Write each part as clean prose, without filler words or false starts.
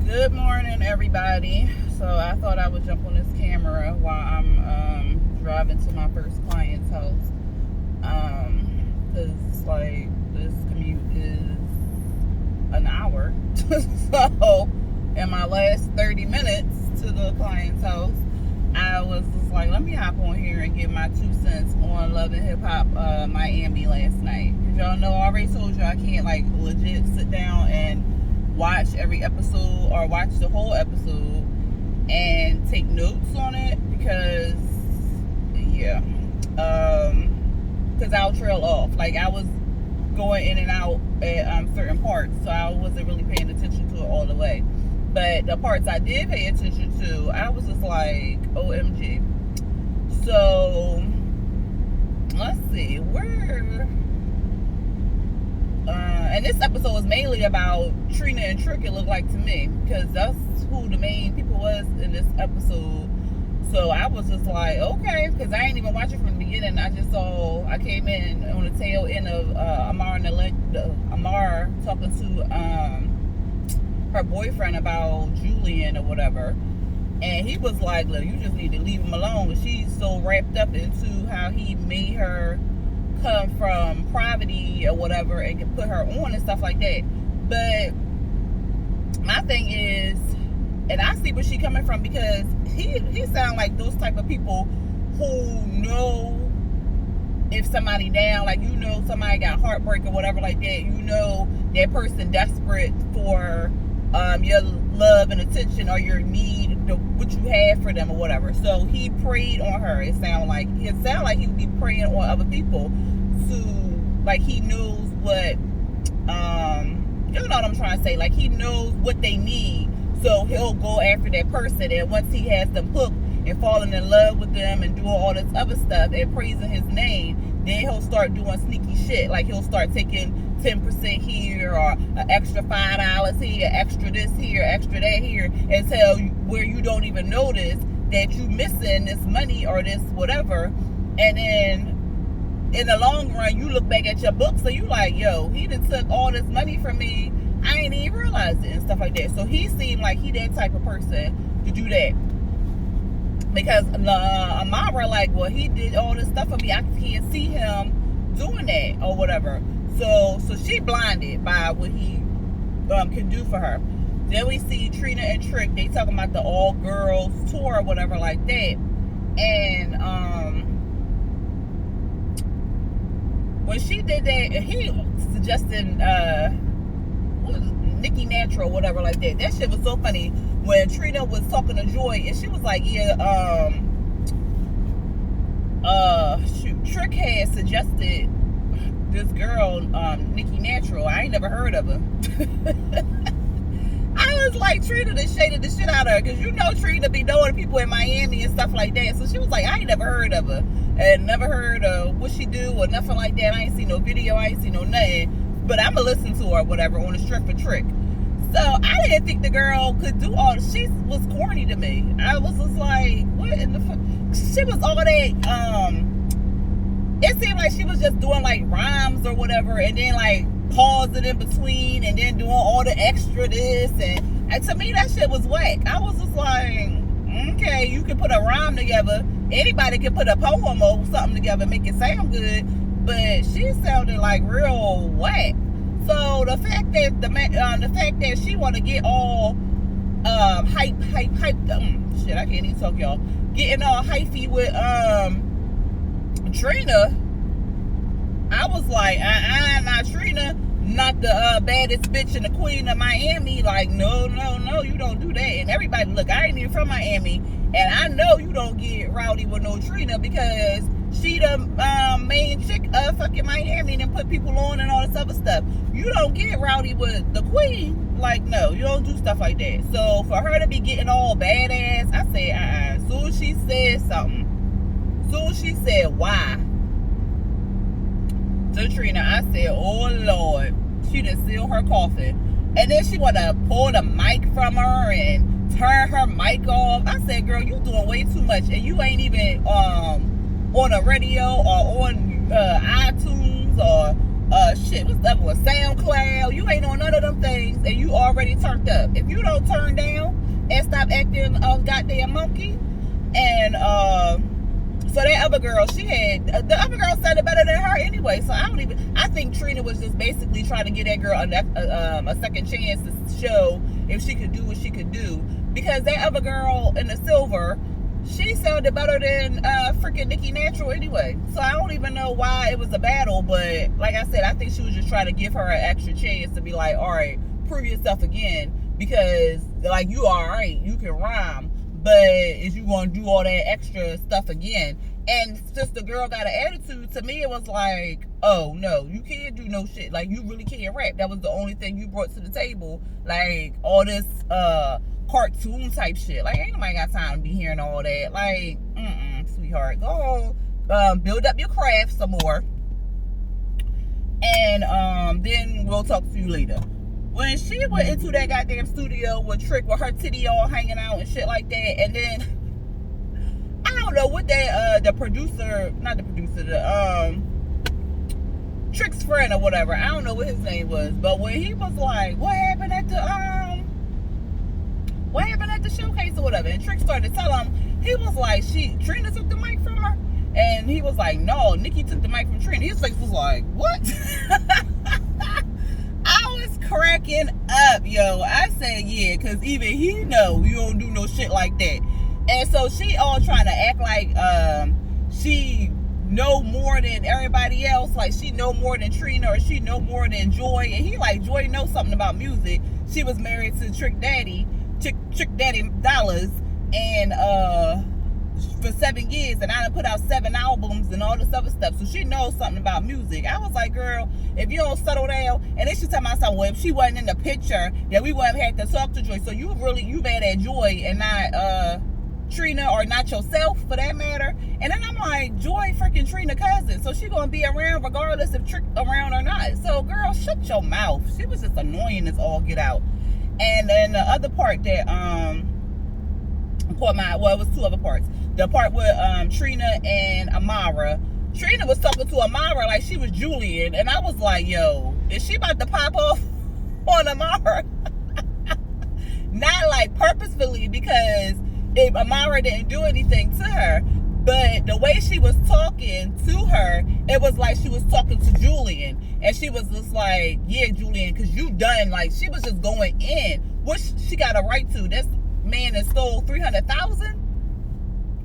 Good morning, everybody. So I thought I would jump on this camera while I'm driving to my first client's house. Cause like this commute is an hour. So in my last 30 minutes to the client's house, I was just like, let me hop on here and give my 2 cents on Love and Hip Hop Miami last night. Cause y'all know I already told you I can't like legit sit down and watch every episode or watch the whole episode and take notes on it because I'll trail off. Like I was going in and out at certain parts, so I wasn't really paying attention to it all the way. But the parts I did pay attention to, I was just like, OMG. So let's see where. And this episode was mainly about Trina and Trick, it looked like to me, because that's who the main people was in this episode. So I was just like, okay, because I ain't even watch it from the beginning. I came in on the tail end of Amar talking to her boyfriend about Julian or whatever. And he was like, look, you just need to leave him alone. She's so wrapped up into how he made her come from poverty or whatever and can put her on and stuff like that. But my thing is, and I see where she coming from, because he sound like those type of people who know if somebody down, like somebody got heartbreak or whatever like that, that person desperate for your love and attention or your need, what you have for them or whatever. So he preyed on her. It sound like he would be preying on other people to, like, he knows what you know what I'm trying to say, like he knows what they need, so he'll go after that person, and once he has them hooked and falling in love with them and doing all this other stuff and praising his name, then he'll start doing sneaky shit. Like he'll start taking 10% here, or an extra $5 here, extra this here, extra that here, until where you don't even notice that you missing this money or this whatever. And then in the long run, you look back at your books and you like, yo, he done took all this money from me. I ain't even realized it and stuff like that. So he seemed like he that type of person to do that. Because Amara, like, well, he did all this stuff for me. I can't see him doing that or whatever. So she blinded by what he can do for her. Then we see Trina and Trick. They talking about the all girls tour or whatever like that. And when she did that, he suggested Nikki Natural, whatever like that. That shit was so funny when Trina was talking to Joy, and she was like, Trick had suggested this girl, Nikki Natural. I ain't never heard of her. I was like, Trina done shaded the shit out of her, because Trina be knowing people in Miami and stuff like that. So she was like, I ain't never heard of her, and never heard of what she do or nothing like that. I ain't seen no video, I ain't seen no nothing, but I'ma listen to her or whatever on the strip for Trick. So I didn't think the girl could do all. She was corny to me. I was just like, what in the fuck? She was all that. It seemed like she was just doing like rhymes or whatever, and then like pausing in between, and then doing all the extra this, and to me that shit was whack. I was just like, okay, you can put a rhyme together. Anybody can put a poem or something together, make it sound good, but she sounded like real whack. So the fact that she want to get all hype, shit, I can't even talk, y'all. Getting all hyphy with Trina, I was like, not Trina, not the baddest bitch and the queen of Miami. Like, no, you don't do that. And everybody, look, I ain't even from Miami, and I know you don't get rowdy with no Trina, because she the main chick of fucking Miami and put people on and all this other stuff. You don't get rowdy with the queen. Like, no, you don't do stuff like that. So for her to be getting all badass, I said, As soon as she said something, as soon as she said why to Trina, I said, oh Lord, she done sealed her coffin. And then she want to pull the mic from her and turn her mic off. I said, girl, you doing way too much, and you ain't even on a radio or on iTunes or shit, what's the other one? SoundCloud. You ain't on none of them things, and you already turned up. If you don't turn down and stop acting a goddamn monkey, and so that other girl, the other girl sounded better than her anyway. So I think Trina was just basically trying to get that girl a second chance to show if she could do what she could do, because that other girl in the silver, she sounded better than freaking Nikki Natural anyway. So I don't even know why it was a battle, but like I said, I think she was just trying to give her an extra chance to be like, all right, prove yourself again, because like, you all right, you can rhyme, but is you gonna do all that extra stuff again? And since the girl got an attitude, to me it was like, oh no, you can't do no shit. Like, you really can't rap. That was the only thing you brought to the table. Like, all this cartoon type shit. Like, ain't nobody got time to be hearing all that. Like, sweetheart, go on, build up your craft some more, and then we'll talk to you later. When she went into that goddamn studio with Trick with her titty all hanging out and shit like that, and then I don't know what the producer, not the producer, the Trick's friend or whatever, I don't know what his name was, but when he was like, what happened at the showcase or whatever, and Trick started to tell him, he was like, Trina took the mic from her, and he was like, no, Nikki took the mic from Trina. His face was like, what? I was cracking up, yo. I said, yeah, because even he know you don't do no shit like that. And so she all trying to act like she know more than everybody else, like she know more than Trina, or she know more than Joy. And he like, Joy knows something about music. She was married to Trick Daddy Dollars, and for 7 years, and I done put out 7 albums and all this other stuff, so she knows something about music. I was like, girl, if you don't settle down. And then she tell myself, well, if she wasn't in the picture, then we wouldn't have had to talk to Joy. So you mad at Joy and not Trina, or not yourself for that matter. And then I'm like, Joy freaking Trina cousin, so she gonna be around regardless if Trick around or not. So girl, shut your mouth. She was just annoying as all get out. And then the other part that caught my, well, it was 2 other parts. The part with Trina and Amara. Trina was talking to Amara like she was Julian, and I was like, yo, is she about to pop off on Amara? Not like purposefully, because if Amara didn't do anything to her, but the way she was talking to her, it was like she was talking to Julian, and she was just like, yeah, Julian, because you done. Like, she was just going in, which she got a right to. This man that stole $300,000,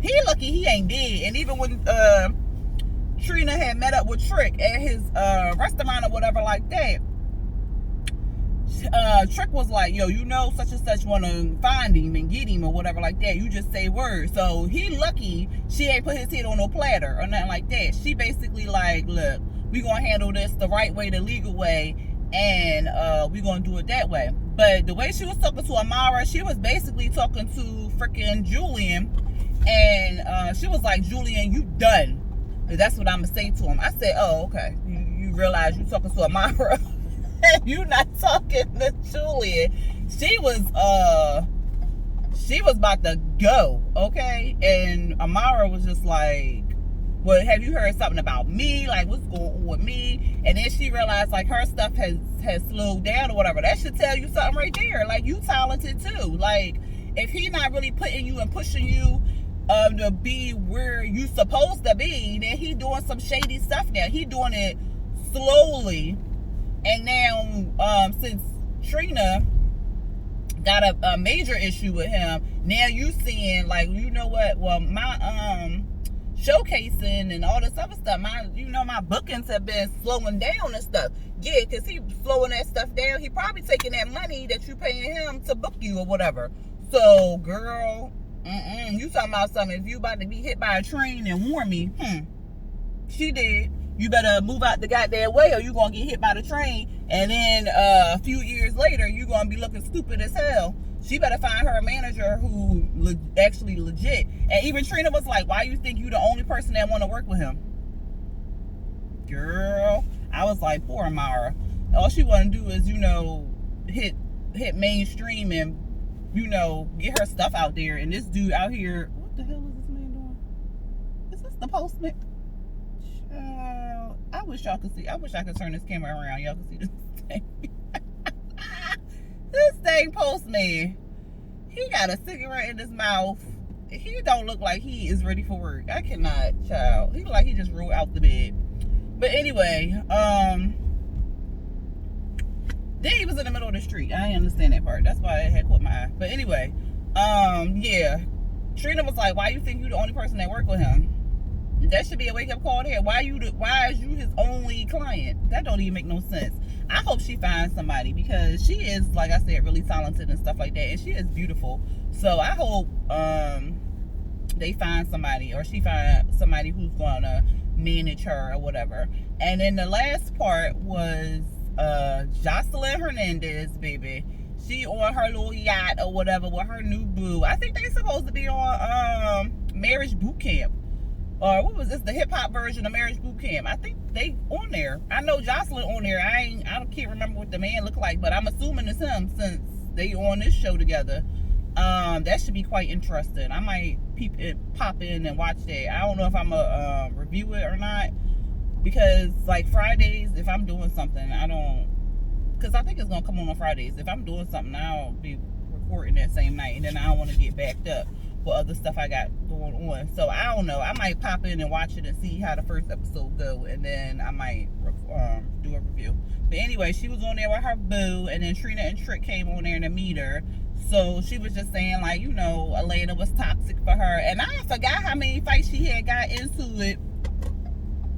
he lucky he ain't dead. And even when Trina had met up with Trick at his restaurant or whatever like that, Trick was like, yo, you know, such and such want to find him and get him or whatever like that. You just say words. So he lucky she ain't put his head on no platter or nothing like that. She basically like, look, we gonna handle this the right way, the legal way, and we gonna do it that way. But the way she was talking to Amara, she was basically talking to freaking Julian, and she was like, Julian, you done. That's what I'm gonna say to him. I said, oh, okay. You realize you talking to Amara and you not talking to Julian. She was about to go, okay? And Amara was just like, well, have you heard something about me? Like, what's going on with me? And then she realized, like, her stuff has slowed down or whatever. That should tell you something right there. Like, you talented too. Like, if he not really putting you and pushing you to be where you supposed to be, then he doing some shady stuff now. He doing it slowly. And now, since Trina got a major issue with him, now you seeing, like, you know what? Well, my showcasing and all this other stuff, my bookings have been slowing down and stuff. Yeah, because he slowing that stuff down. He probably taking that money that you paying him to book you or whatever. So, girl, you talking about something. If you about to be hit by a train and warn me, she did. You better move out the goddamn way, or you gonna get hit by the train, and then a few years later, you gonna be looking stupid as hell. She better find her a manager who actually legit. And even Trina was like, why you think you the only person that want to work with him? Girl, I was like, poor Amara. All she want to do is, hit mainstream and, get her stuff out there. And this dude out here, what the hell is this man doing? Is this the postman? I I wish y'all could see. I wish I could turn this camera around. Y'all can see this thing. This thing postman. He got a cigarette in his mouth. He don't look like he is ready for work. I cannot, child. He look like he just rolled out the bed. But anyway, then he was in the middle of the street. I didn't understand that part. That's why it had caught my eye. But anyway, yeah. Trina was like, why you think you the only person that work with him? That should be a wake-up call there. Why is you his only client? That don't even make no sense. I hope she finds somebody because she is, like I said, really talented and stuff like that. And she is beautiful. So I hope they find somebody, or she find somebody who's going to manage her or whatever. And then the last part was Jocelyn Hernandez, baby. She on her little yacht or whatever with her new boo. I think they supposed to be on Marriage Boot Camp. Or what was this? The hip hop version of Marriage Boot Camp. I think they on there. I know Jocelyn on there. I can't remember what the man looked like, but I'm assuming it's him since they on this show together. That should be quite interesting. I might pop in and watch that. I don't know if I'm gonna review it or not, because like Fridays, if I'm doing something, because I think it's gonna come on Fridays. If I'm doing something, I'll be recording that same night, and then I don't want to get backed up for other stuff I got going on. So I don't know. I might pop in and watch it and see how the first episode go, and then I might do a review. But anyway, she was on there with her boo, and then Trina and Trick came on there to meet her. So she was just saying, like, you know, Elena was toxic for her, and I forgot how many fights she had got into it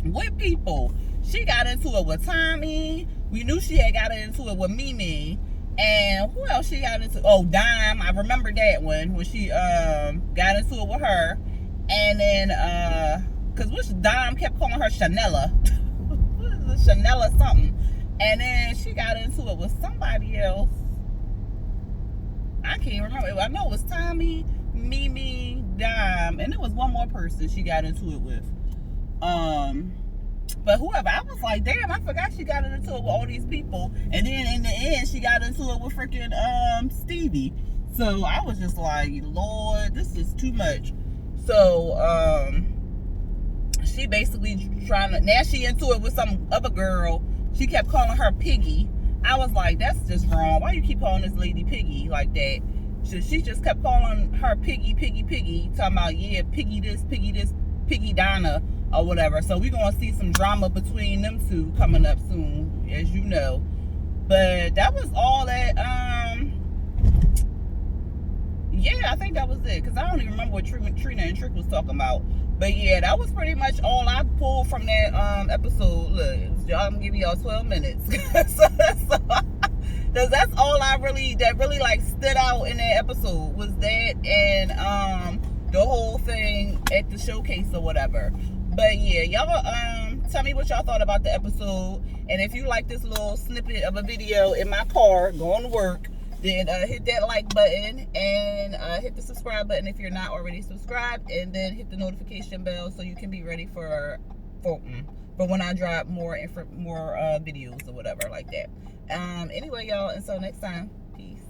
with people. She got into it with Tommy. We knew she had got into it with Mimi. And who else she got into? Oh, Dime. I remember that one when she got into it with her. And then because which Dime kept calling her Chanela. What is it? Chanela something. And then she got into it with somebody else. I can't remember. I know it was Tommy, Mimi, Dime, and there was one more person she got into it with. But whoever, I was like, damn, I forgot she got into it with all these people. And then in the end, she got into it with freaking Stevie. So I was just like, Lord, this is too much. So she basically trying to, now she into it with some other girl. She kept calling her Piggy. I was like, that's just wrong. Why you keep calling this lady Piggy like that? So she just kept calling her Piggy, talking about, yeah, Piggy this, Piggy Donna, or whatever. So we're going to see some drama between them two coming up soon, as you know. But that was all that, yeah, I think that was it. Because I don't even remember what Trina and Trick was talking about. But yeah, that was pretty much all I pulled from that episode. Look, y'all, I'm giving y'all 12 minutes. Because that's all that really like stood out in that episode was that, and the whole thing at the showcase or whatever. But yeah, y'all tell me what y'all thought about the episode, and if you like this little snippet of a video in my car going to work, then hit that like button and hit the subscribe button if you're not already subscribed, and then hit the notification bell so you can be ready for when I drop more videos or whatever like that. Anyway, y'all, until next time, peace.